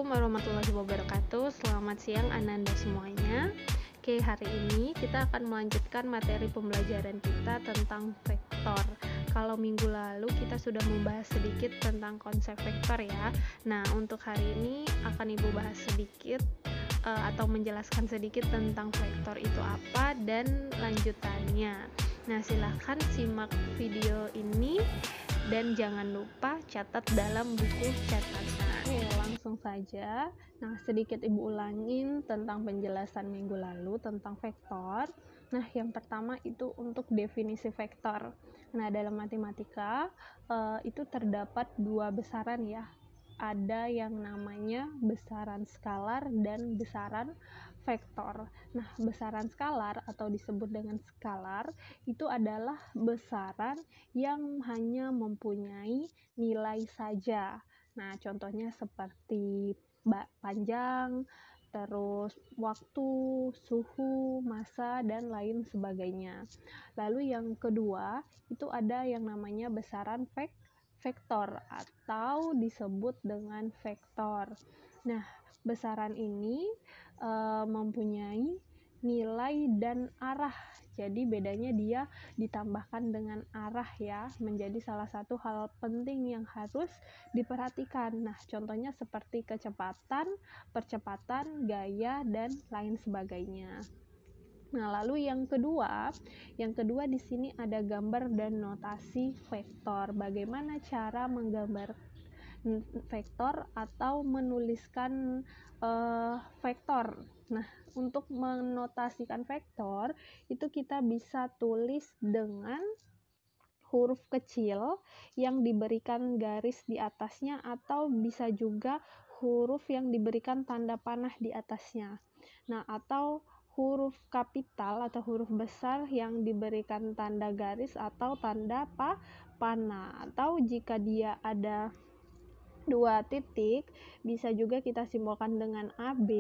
Assalamualaikum warahmatullahi wabarakatuh. Selamat siang Ananda semuanya. Oke, hari ini kita akan melanjutkan materi pembelajaran kita tentang vektor. Kalau minggu lalu kita sudah membahas sedikit tentang konsep vektor ya. Nah, untuk hari ini akan Ibu bahas sedikit atau menjelaskan sedikit tentang vektor itu apa dan lanjutannya. Nah, silahkan simak video ini dan jangan lupa catat dalam buku catatan. Oke, langsung saja. Nah, sedikit Ibu ulangin tentang penjelasan minggu lalu tentang vektor. Nah, yang pertama itu untuk definisi vektor. Nah, dalam matematika itu terdapat dua besaran ya. Ada yang namanya besaran skalar dan besaran vektor. Nah, besaran skalar atau disebut dengan skalar itu adalah besaran yang hanya mempunyai nilai saja. Nah, contohnya seperti panjang, terus waktu, suhu, massa, dan lain sebagainya. Lalu yang kedua, itu ada yang namanya besaran vektor atau disebut dengan vektor. Nah, besaran ini mempunyai nilai dan arah. Jadi bedanya dia ditambahkan dengan arah ya, menjadi salah satu hal penting yang harus diperhatikan. Nah, contohnya seperti kecepatan, percepatan, gaya, dan lain sebagainya. Nah, lalu yang kedua di sini ada gambar dan notasi vektor. Bagaimana cara menggambar vektor atau menuliskan vektor. Nah, untuk menotasikan vektor itu kita bisa tulis dengan huruf kecil yang diberikan garis di atasnya atau bisa juga huruf yang diberikan tanda panah di atasnya. Nah, atau huruf kapital atau huruf besar yang diberikan tanda garis atau tanda panah. Atau jika dia ada dua titik, bisa juga kita simbolkan dengan AB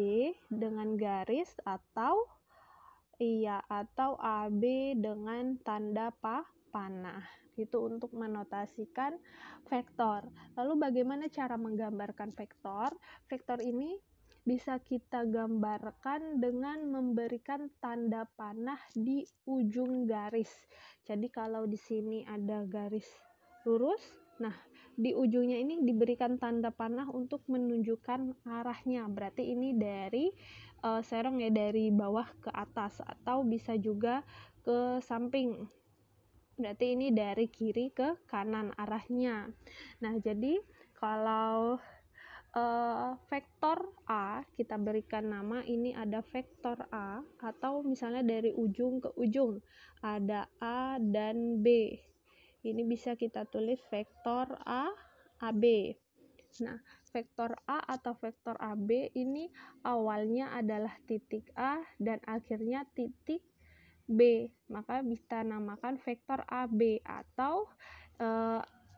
dengan garis atau AB dengan tanda panah. Itu untuk menotasikan vektor. Lalu bagaimana cara menggambarkan vektor? Vektor ini bisa kita gambarkan dengan memberikan tanda panah di ujung garis. Jadi kalau di sini ada garis lurus, nah di ujungnya ini diberikan tanda panah untuk menunjukkan arahnya. Berarti ini dari serong ya, dari bawah ke atas atau bisa juga ke samping. Berarti ini dari kiri ke kanan arahnya. Nah, jadi kalau vektor A kita berikan nama ini ada vektor A, atau misalnya dari ujung ke ujung ada A dan B. Ini bisa kita tulis vektor AB. Nah, vektor A atau vektor AB ini awalnya adalah titik A dan akhirnya titik B. Maka kita namakan vektor AB atau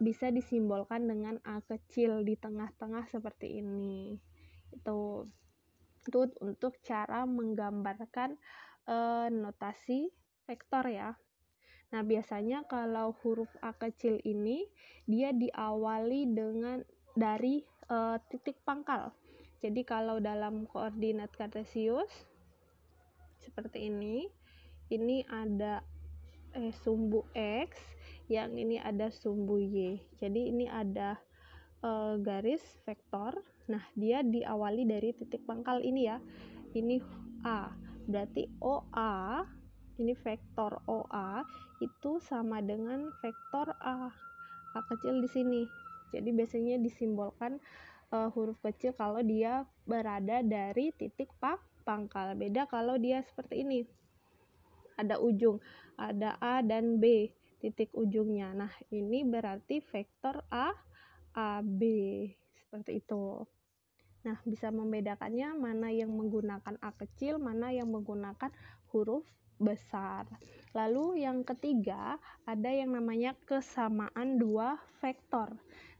bisa disimbolkan dengan A kecil di tengah-tengah seperti ini. Itu untuk cara menggambarkan notasi vektor ya. Nah, biasanya kalau huruf A kecil ini dia diawali dari titik pangkal. Jadi kalau dalam koordinat kartesius seperti ini ada sumbu X, yang ini ada sumbu Y. Jadi ini ada garis vektor. Nah, dia diawali dari titik pangkal ini ya. Ini A. Berarti OA, ini vektor OA itu sama dengan vektor A kecil di sini. Jadi biasanya disimbolkan huruf kecil kalau dia berada dari titik pangkal. Beda kalau dia seperti ini. Ada ujung, ada A dan B titik ujungnya. Nah, ini berarti vektor AB seperti itu. Nah, bisa membedakannya mana yang menggunakan A kecil, mana yang menggunakan huruf besar. Lalu yang ketiga, ada yang namanya kesamaan dua vektor.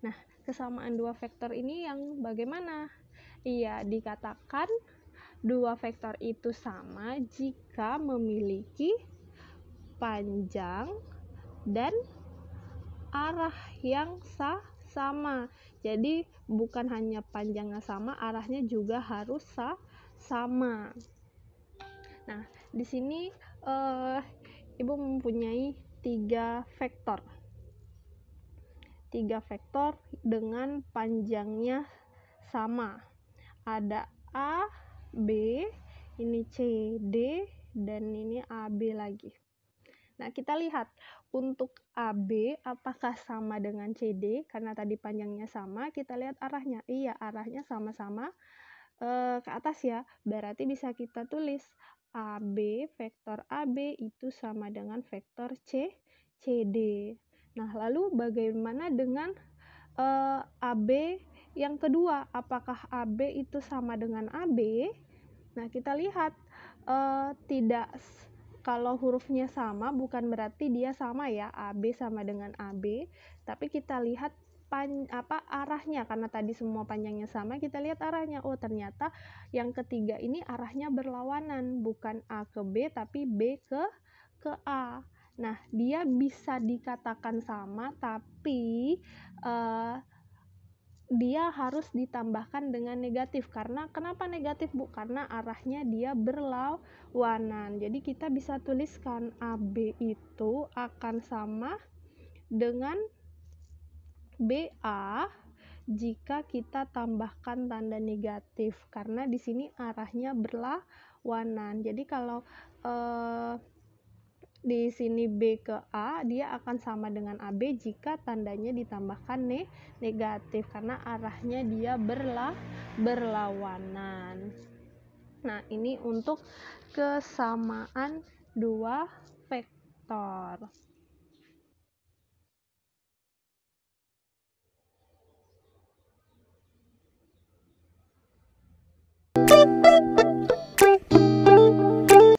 Nah, kesamaan dua vektor ini yang bagaimana? Iya, dikatakan dua vektor itu sama jika memiliki panjang dan arah yang sama. Jadi bukan hanya panjangnya sama, arahnya juga harus sama. Nah, di sini Ibu mempunyai 3 vektor. 3 vektor dengan panjangnya sama. Ada A, B, ini C, D, dan ini AB lagi. Nah, kita lihat untuk AB apakah sama dengan CD, karena tadi panjangnya sama, kita lihat arahnya. Iya, arahnya sama-sama ke atas ya. Berarti bisa kita tulis AB, vektor AB itu sama dengan vektor CD. Nah, lalu bagaimana dengan AB yang kedua? Apakah AB itu sama dengan AB? Nah, kita lihat tidak, kalau hurufnya sama bukan berarti dia sama ya, AB sama dengan AB, tapi kita lihat arahnya, karena tadi semua panjangnya sama, kita lihat arahnya. Oh, ternyata yang ketiga ini arahnya berlawanan, bukan A ke B tapi B ke A. Nah, dia bisa dikatakan sama, tapi dia harus ditambahkan dengan negatif. Karena kenapa negatif, Bu? Karena arahnya dia berlawanan. Jadi kita bisa tuliskan AB itu akan sama dengan BA jika kita tambahkan tanda negatif, karena di sini arahnya berlawanan. Jadi kalau di sini B ke A, dia akan sama dengan AB jika tandanya ditambahkan negatif, karena arahnya dia berlawanan. Nah, ini untuk kesamaan 2 vektor.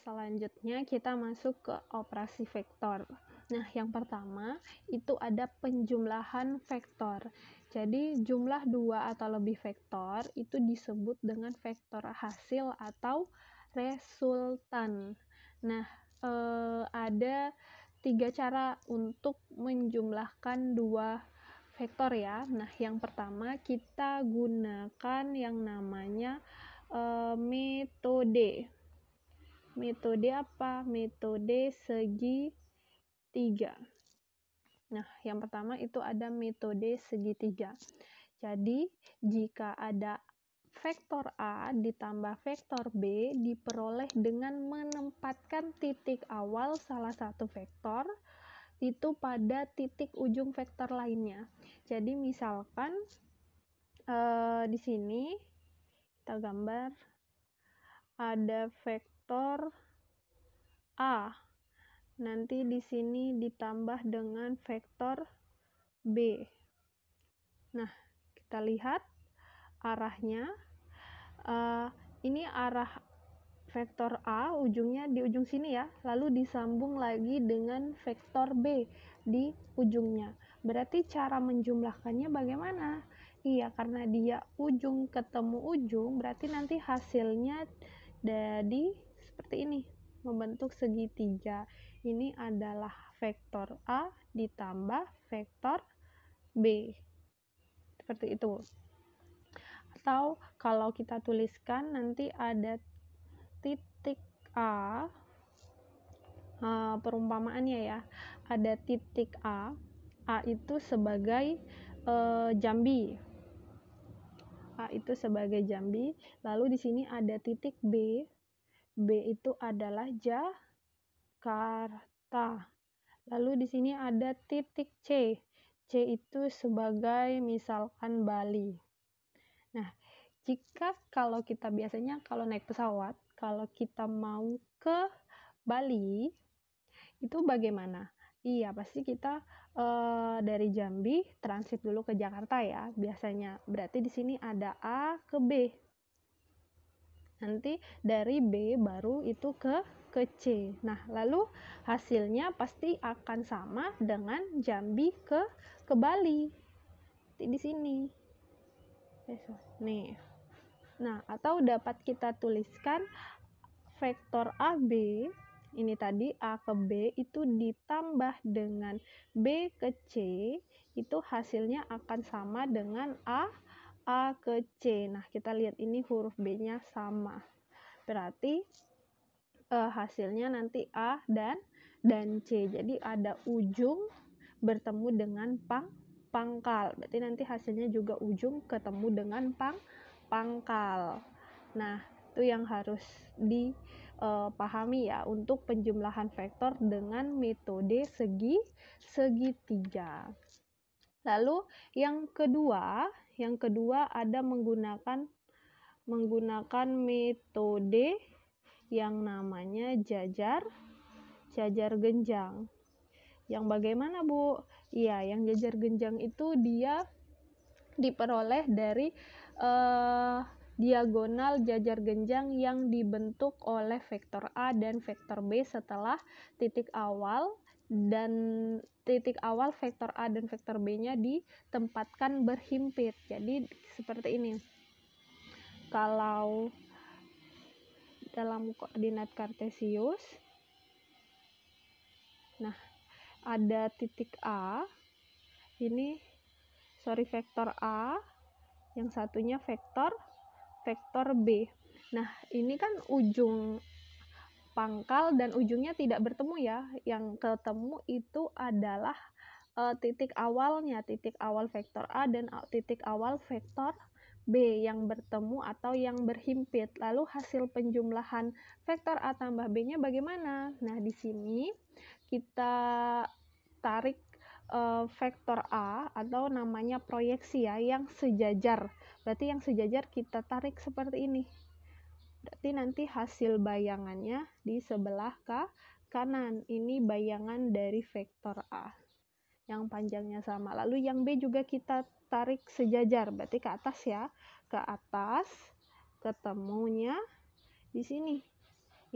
Selanjutnya kita masuk ke operasi vektor. Nah, yang pertama itu ada penjumlahan vektor. Jadi jumlah 2 atau lebih vektor itu disebut dengan vektor hasil atau resultan. Nah, ada 3 cara untuk menjumlahkan 2 vektor ya. Nah, yang pertama kita gunakan yang namanya metode. Metode apa? Metode segitiga. Nah, yang pertama itu ada metode segitiga. Jadi, jika ada vektor A ditambah vektor B diperoleh dengan menempatkan titik awal salah satu vektor itu pada titik ujung vektor lainnya. Jadi, misalkan di sini kita gambar ada vektor A. Nanti di sini ditambah dengan vektor B. Nah, kita lihat arahnya. Ini arah vektor A, ujungnya di ujung sini ya. Lalu disambung lagi dengan vektor B di ujungnya. Berarti cara menjumlahkannya bagaimana? Iya, karena dia ujung ketemu ujung, berarti nanti hasilnya jadi seperti ini, membentuk segitiga. Ini adalah vektor A ditambah vektor B. Seperti itu. Atau kalau kita tuliskan nanti ada titik A, perumpamaannya ya, ada titik A itu sebagai jambi. A itu sebagai jambi, lalu di sini ada titik B. B itu adalah Jakarta. Lalu di sini ada titik C. C itu sebagai misalkan Bali. Nah, jika kalau kita biasanya kalau naik pesawat, kalau kita mau ke Bali, itu bagaimana? Iya, pasti kita dari Jambi transit dulu ke Jakarta ya, biasanya. Berarti di sini ada A ke B. Nanti dari B baru itu ke C. Nah, lalu hasilnya pasti akan sama dengan Jambi ke Bali. Di sini. Nih. Nah, atau dapat kita tuliskan vektor AB ini tadi A ke B itu ditambah dengan B ke C, itu hasilnya akan sama dengan A ke C. Nah, kita lihat ini huruf B-nya sama. Berarti hasilnya nanti A dan C. Jadi ada ujung bertemu dengan pangkal. Berarti nanti hasilnya juga ujung ketemu dengan pangkal. Nah, itu yang harus dipahami ya untuk penjumlahan vektor dengan metode segitiga. Lalu yang kedua ada menggunakan metode yang namanya jajar genjang. Yang bagaimana, Bu? Iya, yang jajar genjang itu dia diperoleh dari diagonal jajar genjang yang dibentuk oleh vektor A dan vektor B setelah titik awal vektor A dan vektor B-nya ditempatkan berhimpit. Jadi seperti ini. Kalau dalam koordinat kartesius, nah ada titik A, vektor A, yang satunya vektor B. Nah, ini kan ujung pangkal dan ujungnya tidak bertemu ya. Yang ketemu itu adalah titik awalnya, titik awal vektor A dan titik awal vektor B yang bertemu atau yang berhimpit. Lalu hasil penjumlahan vektor A tambah B-nya bagaimana? Nah, di sini kita tarik vektor A atau namanya proyeksi ya, yang sejajar. Berarti yang sejajar kita tarik seperti ini. Berarti nanti hasil bayangannya di sebelah kanan. Ini bayangan dari vektor A yang panjangnya sama. Lalu yang B juga kita tarik sejajar, berarti ke atas ya. Ke atas, ketemunya di sini.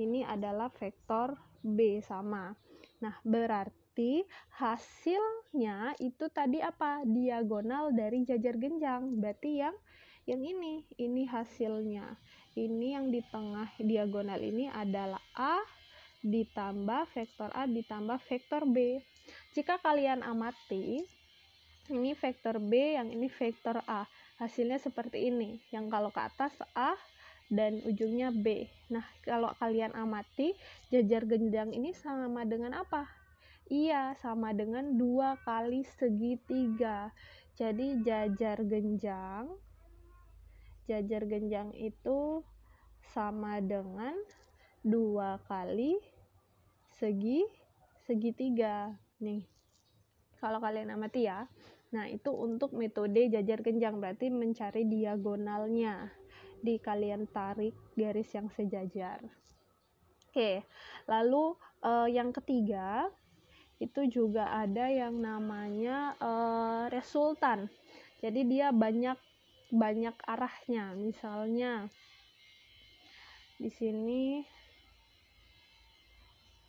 Ini adalah vektor B sama. Nah, berarti hasilnya itu tadi apa? Diagonal dari jajar genjang. Berarti yang ini hasilnya. Ini yang di tengah diagonal ini adalah A ditambah vektor A ditambah vektor B. Jika kalian amati, ini vektor B, yang ini vektor A. Hasilnya seperti ini. Yang kalau ke atas A dan ujungnya B. Nah, kalau kalian amati, jajar genjang ini sama dengan apa? Iya, sama dengan 2 kali segitiga. Jadi jajar genjang itu sama dengan 2 kali segitiga. Nih, kalau kalian amati ya. Nah, itu untuk metode jajar genjang, berarti mencari diagonalnya. Kalian tarik garis yang sejajar. Oke, lalu yang ketiga, itu juga ada yang namanya resultan. Jadi dia banyak arahnya. Misalnya di sini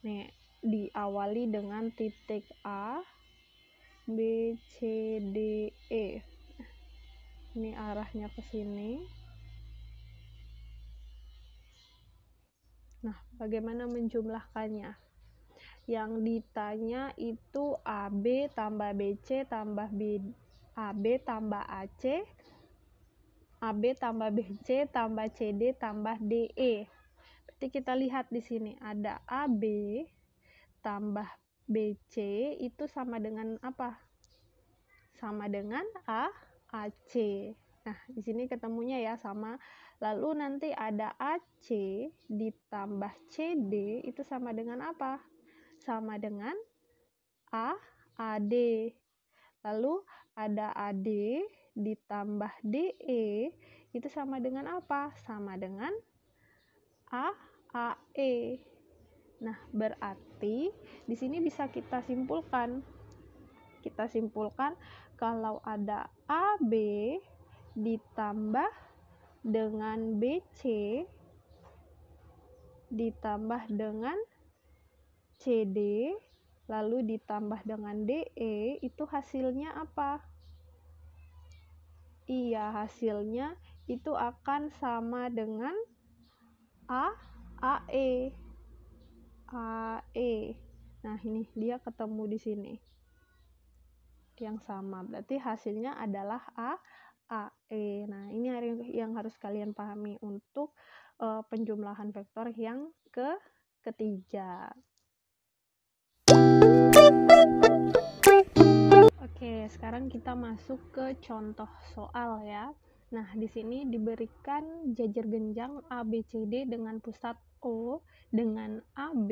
nih diawali dengan titik A, B, C, D, E. Ini arahnya ke sini. Nah, bagaimana menjumlahkannya? Yang ditanya itu AB tambah BC tambah AB tambah AC, AB tambah BC tambah CD tambah DE. Berarti kita lihat di sini ada AB tambah BC itu sama dengan apa? Sama dengan AC. Nah, di sini ketemunya ya sama. Lalu nanti ada AC ditambah CD itu sama dengan apa? Sama dengan AD. Lalu ada AD ditambah DE itu sama dengan apa? Sama dengan AE. Nah, berarti di sini bisa kita simpulkan. Kalau ada AB ditambah dengan BC ditambah dengan CD lalu ditambah dengan DE, itu hasilnya apa? Iya, hasilnya itu akan sama dengan AE. AE. Nah, ini dia ketemu di sini. Yang sama, berarti hasilnya adalah AE. Nah, ini yang harus kalian pahami untuk penjumlahan vektor yang ketiga. Oke, sekarang kita masuk ke contoh soal ya. Nah, di sini diberikan jajar genjang ABCD dengan pusat O dengan AB.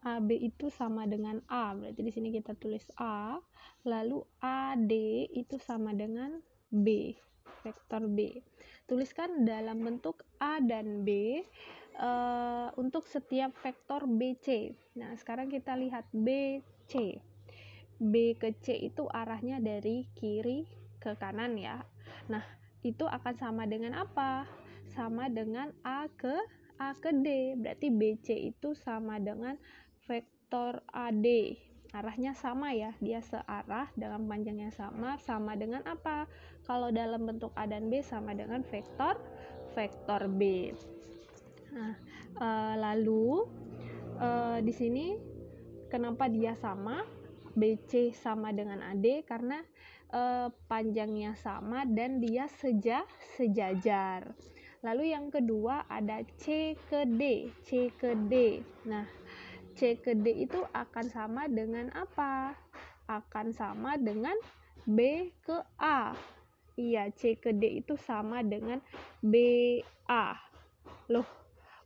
AB itu sama dengan A, berarti di sini kita tulis A. Lalu AD itu sama dengan B, vektor B. Tuliskan dalam bentuk A dan B untuk setiap vektor BC. Nah, sekarang kita lihat BC. B ke C itu arahnya dari kiri ke kanan ya. Nah, itu akan sama dengan apa? Sama dengan A ke D. Berarti BC itu sama dengan vektor AD. Arahnya sama ya, dia searah dengan panjangnya sama dengan apa? Kalau dalam bentuk A dan B sama dengan vektor B. Nah, lalu di sini kenapa dia sama? BC sama dengan AD karena panjangnya sama dan dia sejajar. Lalu yang kedua ada C ke D. C ke D. Nah, C ke D itu akan sama dengan apa? Akan sama dengan B ke A. Iya, C ke D itu sama dengan BA. Loh,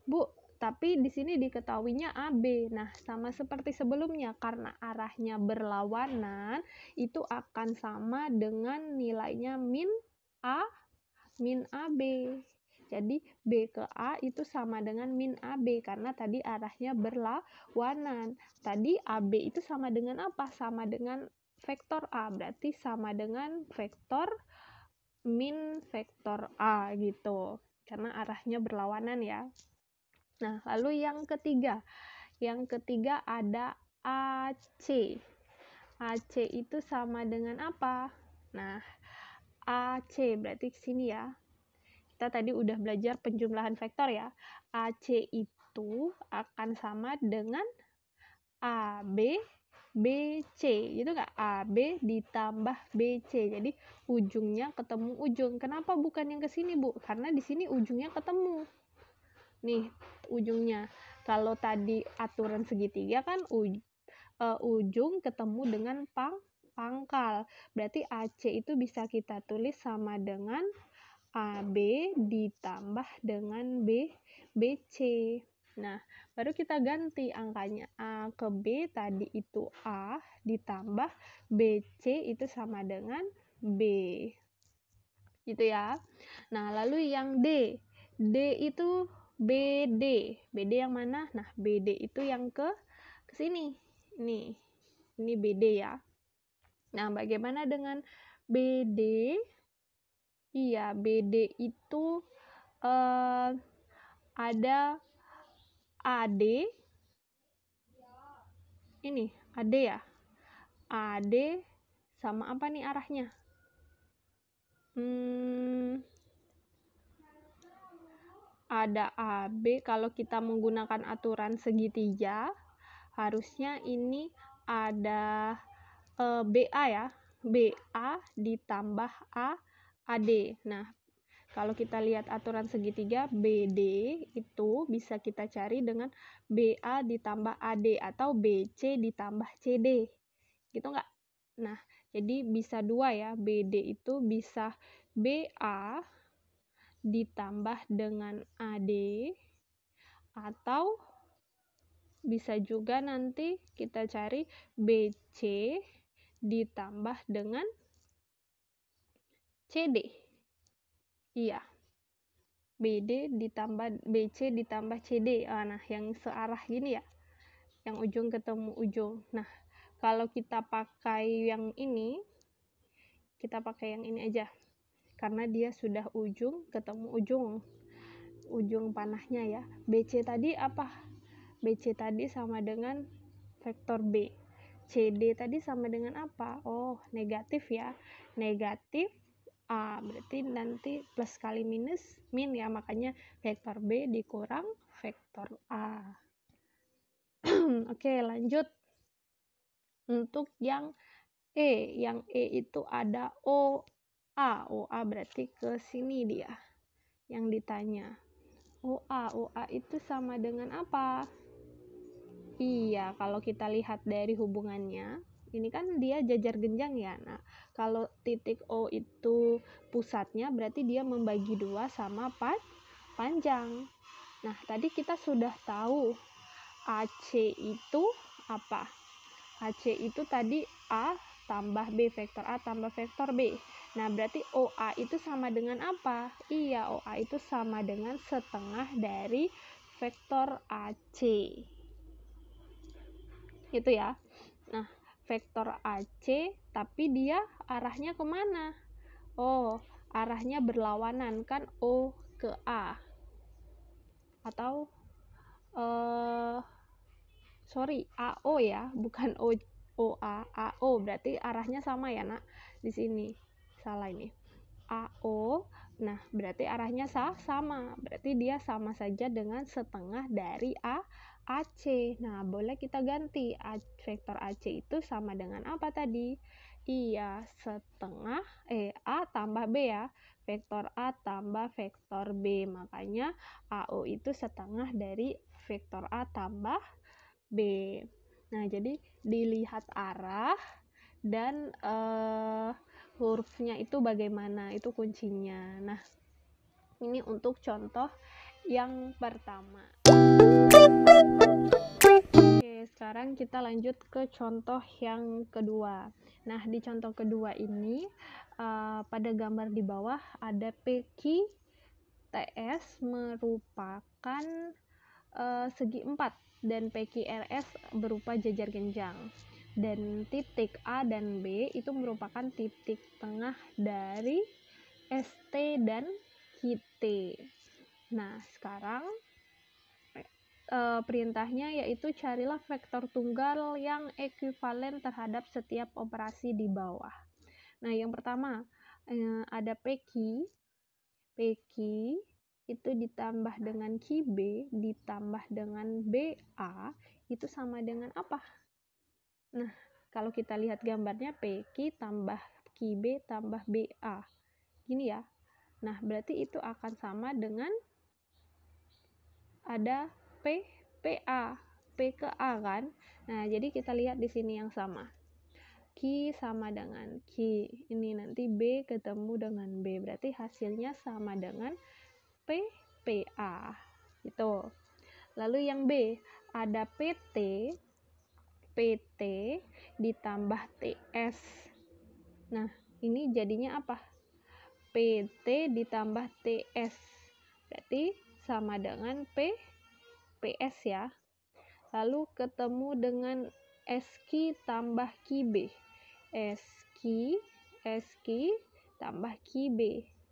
Bu, tapi di sini diketahuinya AB. Nah, sama seperti sebelumnya, karena arahnya berlawanan, itu akan sama dengan nilainya min AB. Jadi, B ke A itu sama dengan min AB, karena tadi arahnya berlawanan. Tadi AB itu sama dengan apa? Sama dengan vektor A, berarti sama dengan vektor min vektor A gitu. Karena arahnya berlawanan ya. Nah, lalu yang ketiga ada AC. AC itu sama dengan apa? Nah, AC berarti sini ya. Kita tadi udah belajar penjumlahan vektor ya. AC itu akan sama dengan AB BC, gitu nggak? AB ditambah BC. Jadi ujungnya ketemu ujung. Kenapa bukan yang ke sini, Bu? Karena di sini ujungnya ketemu. Nih, ujungnya. Kalau tadi aturan segitiga kan ujung ketemu dengan pangkal. Berarti AC itu bisa kita tulis sama dengan AB ditambah dengan BC. Nah, baru kita ganti angkanya. A ke B tadi itu A ditambah BC itu sama dengan B. Gitu ya. Nah, lalu yang D. D itu BD. BD yang mana? Nah, BD itu yang ke sini. Ini BD ya. Nah, bagaimana dengan BD? Iya, BD itu ada AD. Ini AD ya. AD sama apa nih arahnya? Ada AB. Kalau kita menggunakan aturan segitiga, harusnya ini ada BA ya. BA ditambah AD. Nah, kalau kita lihat aturan segitiga, BD itu bisa kita cari dengan BA ditambah AD atau BC ditambah CD. Gitu nggak? Nah, jadi bisa dua ya. BD itu bisa BA ditambah dengan AD atau bisa juga nanti kita cari BC ditambah dengan CD. Iya. BD ditambah BC ditambah CD. Nah, yang searah gini ya. Yang ujung ketemu ujung. Nah, kalau kita pakai yang ini, kita pakai yang ini aja. Karena dia sudah ujung ketemu ujung panahnya ya. BC tadi apa? BC tadi sama dengan vektor B. CD tadi sama dengan apa? Oh, negatif ya. Negatif A. Berarti nanti plus kali minus min ya. Makanya vektor B dikurang vektor A. Oke, lanjut. Untuk yang E itu ada OA berarti ke sini dia yang ditanya. OA itu sama dengan apa? Iya, kalau kita lihat dari hubungannya, ini kan dia jajar genjang ya. Nah, kalau titik O itu pusatnya, berarti dia membagi 2 sama panjang. Nah, tadi kita sudah tahu AC itu apa? AC itu tadi A tambah B, vektor A tambah vektor B. Nah, berarti OA itu sama dengan apa? Iya, OA itu sama dengan setengah dari vektor AC. Itu ya. Nah, vektor AC, tapi dia arahnya kemana? Oh, arahnya berlawanan, kan O ke A. Atau, AO ya, bukan OA, AO, berarti arahnya sama ya, nak? Di sini, salah ini. AO, nah berarti arahnya sama, berarti dia sama saja dengan setengah dari AC. Nah, boleh kita ganti, vektor AC itu sama dengan apa tadi? Iya, setengah, A tambah B ya, vektor A tambah vektor B, makanya AO itu setengah dari vektor A tambah B. Nah, jadi dilihat arah dan hurufnya itu bagaimana, itu kuncinya. Nah, ini untuk contoh yang pertama. Oke, sekarang kita lanjut ke contoh yang kedua. Nah, di contoh kedua ini pada gambar di bawah ada PQ TS merupakan segi 4 dan PQRS berupa jajar genjang, dan titik A dan B itu merupakan titik tengah dari ST dan QT. Nah, sekarang perintahnya yaitu carilah vektor tunggal yang ekuivalen terhadap setiap operasi di bawah. Nah, yang pertama ada PQ itu ditambah dengan QB ditambah dengan BA itu sama dengan apa? Nah, kalau kita lihat gambarnya PQ tambah QB tambah BA. Gini ya. Nah, berarti itu akan sama dengan ada PA, P ke A kan? Nah, jadi kita lihat di sini yang sama. Q sama dengan Q. Ini nanti B ketemu dengan B. Berarti hasilnya sama dengan PA. Itu. Lalu yang B, ada PT ditambah TS. Nah, ini jadinya apa? PT ditambah TS. Berarti sama dengan PS ya. Lalu ketemu dengan SQ tambah QB. SQ tambah QB.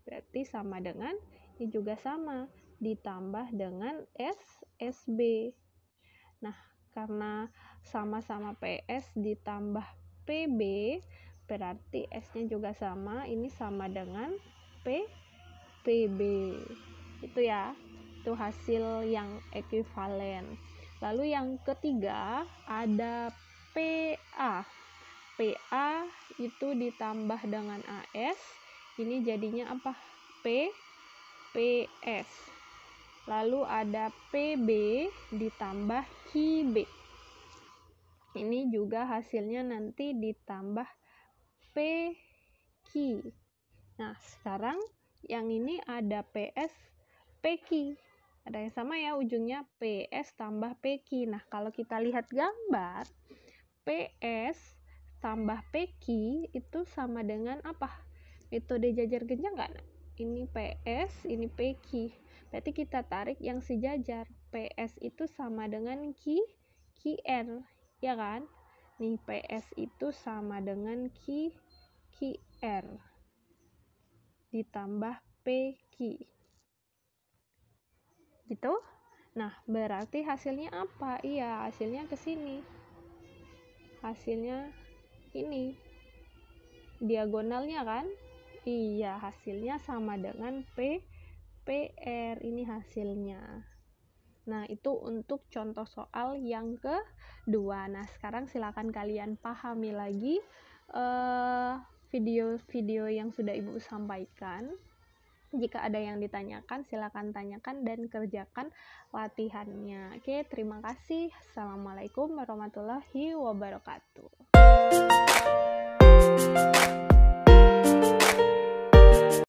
Berarti sama dengan, ini juga sama, ditambah dengan SB. Nah, karena sama-sama PS ditambah PB, berarti S-nya juga sama, ini sama dengan PB. Itu ya, itu hasil yang ekuivalen. Lalu yang ketiga ada PA. PA itu ditambah dengan AS, ini jadinya apa? PS. Lalu ada PB ditambah QB. Ini juga hasilnya nanti ditambah PQ. Nah, sekarang yang ini ada PS, PQ. Ada yang sama ya, ujungnya PS tambah PQ. Nah, kalau kita lihat gambar, PS tambah PQ itu sama dengan apa? Metode jajar genjang nggak? Ini PS, ini PQ. Berarti kita tarik yang sejajar. PS itu sama dengan QR, ya kan? Nih, PS itu sama dengan QR ditambah PQ. Gitu? Nah, berarti hasilnya apa? Iya, hasilnya ke sini. Hasilnya ini. Diagonalnya kan? Iya, hasilnya sama dengan PR. Ini hasilnya. Nah, itu untuk contoh soal yang kedua. Nah, sekarang silakan kalian pahami lagi video-video yang sudah Ibu sampaikan. Jika ada yang ditanyakan, silakan tanyakan dan kerjakan latihannya. Oke, terima kasih. Assalamualaikum warahmatullahi wabarakatuh.